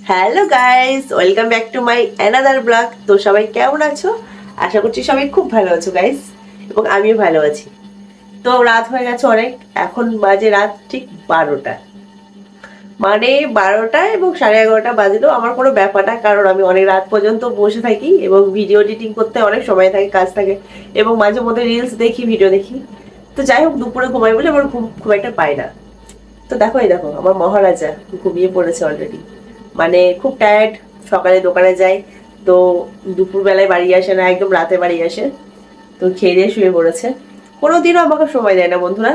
Hello guys, welcome back to my another blog. তো সবাই কেমন আছো? আশা করছি সবাই খুব ভালো আছো গাইস, এবং আমিও ভালো আছি। তো রাত হয়ে গেছে অনেক, এখন বাজে রাত ঠিক 12টা, মানে 12টা এবং 11:30 বাজলেও আমার কোনো ব্যাপার না, কারণ আমি অনেক রাত পর্যন্ত বসে থাকি এবং ভিডিও এডিটিং করতে অনেক সময় থাকে, কাজ থাকে, এবং মাঝে মধ্যে রিলস দেখি, ভিডিও দেখি। তো যাই হোক, দুপুরে ঘুমাই বলে আমার ঘুম খুব একটা পাই না। তো দেখো, এই দেখো আমার মহারাজা ঘুমিয়ে পড়েছে অলরেডি, মানে খুব টায়ার্ড। সকালে দোকানে যায়, তো দুপুরবেলায় বাড়ি আসে না, একদম রাতে বাড়ি আসে। তো খেয়ে দিয়ে শুয়ে পড়েছে। কোনোদিনও আমাকে সময় দেয় না বন্ধুরা,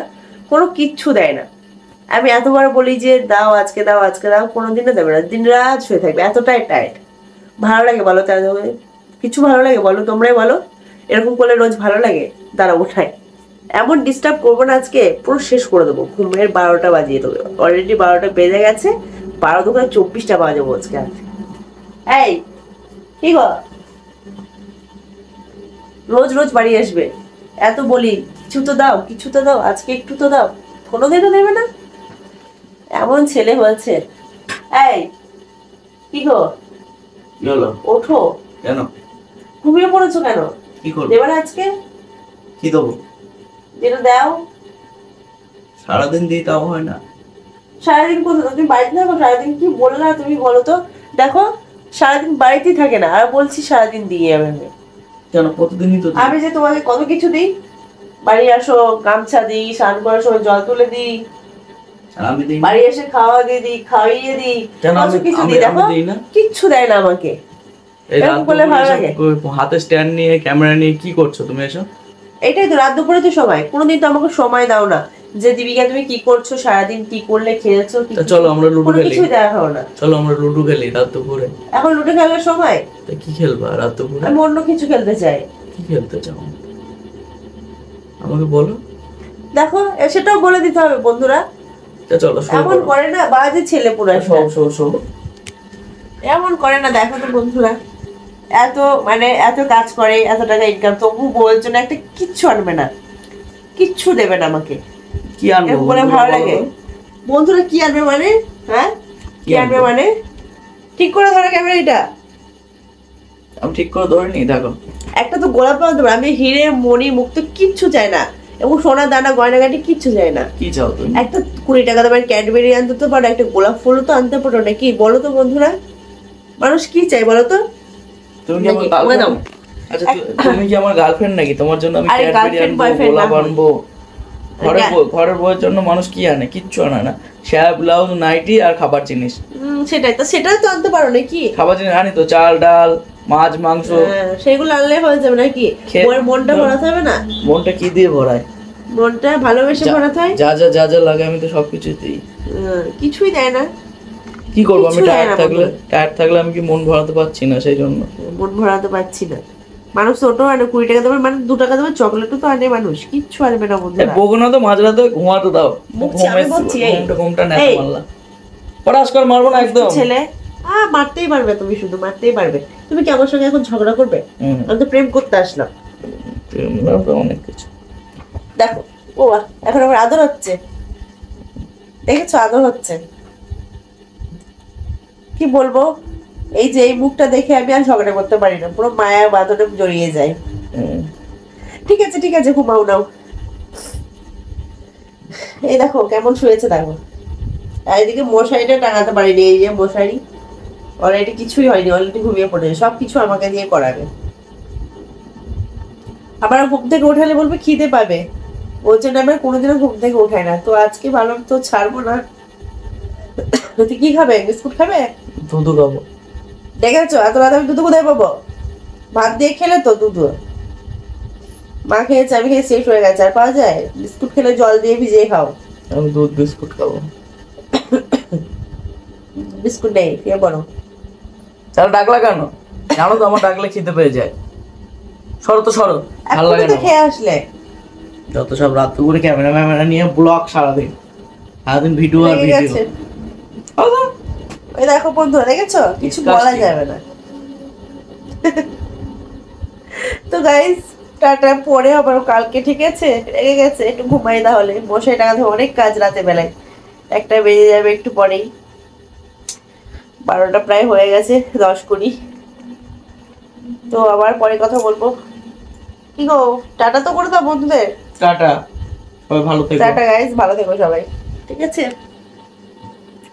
কোনো কিচ্ছু দেয় না। আমি এতবার বলি যে দাও আজকে, দাও আজকে, দাও, কোনোদিনও দেবে না, দিন রাত শুয়ে থাকবে, এতটাই টায়ার্ড। ভালো লাগে বলো? কিছু ভালো লাগে বলো? তোমরাই বলো, এরকম করলে রোজ ভালো লাগে? দাঁড়া ওঠাই, এমন ডিস্টার্ব করবো না, আজকে পুরো শেষ করে দেবো, ঘুমের 12টা বাজিয়ে দেবো। অলরেডি 12টা বেজে গেছে, 12-24টা বাজাবো আজকে। এই কি গো, রোজ রোজ বাড়ি আসবে, এত বলি কিছু তো দাও, কিছু তো দাও, আজকে একটু তো দাও, কোনোদিনও দেবে না। এমন ছেলে হয়েছে। এই কি গো, ওঠো। কেন ঘুমিয়ে পড়েছো কেন? কি করব? দেবে না আজকে? কি দেবো? যেটা দাও। সারাদিন দিই তাও হয় না। সারাদিন কোথাও তুমি বাড়িতে থাকো? সারাদিন কি বললা তুমি, বলো তো? দেখো, সারাদিন বাড়িতেই থাকে না, আর বলছি সারাদিন দিয়ে আমি। কেন প্রতিদিনই তো দিই। আমি যে তোমাকে কত কিছু দিই, বাড়ি আসো গামছা দিই, স্নান করার সময় জল তুলে দিই, আমি দিই বাড়ি এসে খাওয়া দিয়ে দিই, খাওয়িয়ে দিই, কত কিছু দিই। দেখো কিচ্ছু দেয় না আমাকে। এরকম করলে ভালো লাগে? হাতে স্ট্যান্ড নিয়ে ক্যামেরা নিয়ে কি করছো তুমি এসব? এটাই তো, রাত দুপুরে তো সময়, কোনোদিন তো আমাকে সময় দাও না যে দীপিকা তুমি কি করছো, সারাদিন কি করলে, খেয়েছো কি। চলো আমরা লুডো খেলি। কিছুই দেখাও না। চলো আমরা লুডো খেলি রাত দুপুরে। এখন লুডো খেলার সময়? কি খেলবা রাত দুপুরে? আমি অন্য কিছু খেলতে চাই। কি খেলতে চাও আমাকে বলো। দেখো সেটাও বলে দিতে হবে বন্ধুরা। চলো এমন করে না, বাজে ছেলে পুরো। এমন করে না, দেখো তো বন্ধুরা, এত মানে এত কাজ করে, এত টাকা ইনকাম, তবু বউয়ের জন্য একটা কিচ্ছু আনবে না, কিচ্ছু দেবে না আমাকে। কি আনবে বলে ভালো লাগে? বন্ধুরা কি আনবে মানে? হ্যাঁ কি আনবে মানে? ঠিক করে ধরো ক্যামেরাটা। আমি ঠিক করে ধরে নি, দেখো। একটা তো গোলাপ আনতে পারো, আমি হিরে মণি মুক্ত কিচ্ছু চাই না, এবং সোনা দানা গয়নাগাটি কিচ্ছু চাই না। কি চাও তুমি? একটা 20 টাকা দামের ক্যাডবেরি আনতে তো পারো, একটা গোলাপ ফুলও তো আনতে পারো নাকি, বলো তো বন্ধুরা? মানুষ কি চাই বলো তো? তুমি কি আমার গার্লফ্রেন্ড? আচ্ছা তুমি কি আমার গার্লফ্রেন্ড নাকি? তোমার জন্য আমি ক্যাডবেরি আনবো, গোলাপ আনবো? ঘরের বউয়ের জন্য মানুষ কি আনে? কিচ্ছু আনে না, শাড়ি ব্লাউজ নাইটি আর খাবার জিনিস। সেটাই তো আনতে পারো নাকি? খাবার জিনিস আনি তো, চাল ডাল মাছ মাংস, সেগুলো আনলে হয়ে যাবে নাকি? ওর মনটা ভরাতে হবে না? মনটা কি দিয়ে ভরায়? মনটা ভালোবেসে ভরাতে হয়। যা যা লাগে আমি তো সবকিছু দিই। কিছুই দেয় না। কি করবো আমি? টায়ার্ড থাকলে আমি কি মন ভরাতে পারছি না, সেই জন্য মন ভরাতে পারছি না। মানুষ ছোট আনে 20 টাকা দেবে, মানে 2 টাকা দেবে চকলেটও তো আনে মানুষ, কিচ্ছু আনবে না বন্ধুরা। বগুনা তো মাঝরাতে ঘুমাতে দাও, ঘুমটা নেতা মারলা, পড়াশ কর, মারবো না একদম। ছেলে মারতেই পারবে, তুমি শুধু মারতেই পারবে। তুমি কি আমার সঙ্গে এখন ঝগড়া করবে? আমি তো প্রেম করতে আসলাম। অনেক কিছু দেখো, ও এখন আমার আদর হচ্ছে, দেখেছো? আদর হচ্ছে। কি বলবো, এই যে এই মুখটা দেখে আমি আর ঝগড়া করতে পারি না, পুরো মায়া বাদনে জড়িয়ে যায়। ঠিক আছে ঠিক আছে, ঘুমাও নাও। এই দেখো কেমন শুয়েছে, দেখো। আর এদিকে মশারিটা টাঙাতে পারিনি, এই যে মশারি, অলরেডি কিছুই হয়নি, অলরেডি ঘুমিয়ে পড়েছে, সবকিছু আমাকে দিয়ে করাবে। আবার ঘুম থেকে ওঠালে বলবে খিদে পাবে, ওর জন্য আমার কোনোদিনও ঘুম থেকে ওঠায় না। তো আজকে ভাবলাম তো ছাড়বো না। তুই কি খাবে? বিস্কুট খাবে? দুধ খাবো। দেখেছো এত রাত আমি দুধ কোথায় পাবো? ভাত দিয়ে খেলে তো দুধ, মা খেয়েছে, আমি খেয়ে শেষ হয়ে গেছে, আর পাওয়া যায়? বিস্কুট খেলে জল দিয়ে ভিজিয়ে খাও। আমি দুধ বিস্কুট খাবো। বিস্কুট নেই, খেয়ে পড়ো। তাহলে ডাকলা কেন? জানো তো আমার ডাকলে খিদে পেয়ে যায়। সরো তো সরো, ভালো লাগে না। খেয়ে আসলে যত সব রাত করে ক্যামেরা নিয়ে ব্লগ, সারাদিন ভিডিও আর ভিডিও। ওই দেখো বন্ধুরা, দেখেছো? কিছু বলা যাবে না। তো গাইস টাটা, পরে আবার কালকে, ঠিক আছে? রেগে গেছে, একটু ঘুমাই তাহলে, মশাই টাঙাতে অনেক কাজ রাতে বেলায়, 1টা বেজে যাবে একটু পরেই। 12টা প্রায় হয়ে গেছে, 10-20। তো আবার পরে কথা বলবো। কি গো, টাটা তো করে দাও বন্ধুদের। টাটা, সবাই ভালো থেকো। টাটা গাইস, ভালো থেকো সবাই, ঠিক আছে।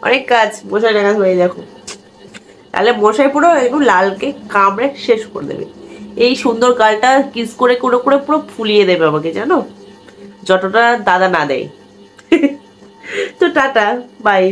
অনেক কাজ, মশাই টাকা হয়ে দেখো, তাহলে মশাই পুরো একটু লালকে কামড়ে শেষ করে দেবে। এই সুন্দর গালটা কিস করে করে করে পুরো ফুলিয়ে দেবে আমাকে, জানো, যতটা দাদা না দেয়। তো টাটা, বাই।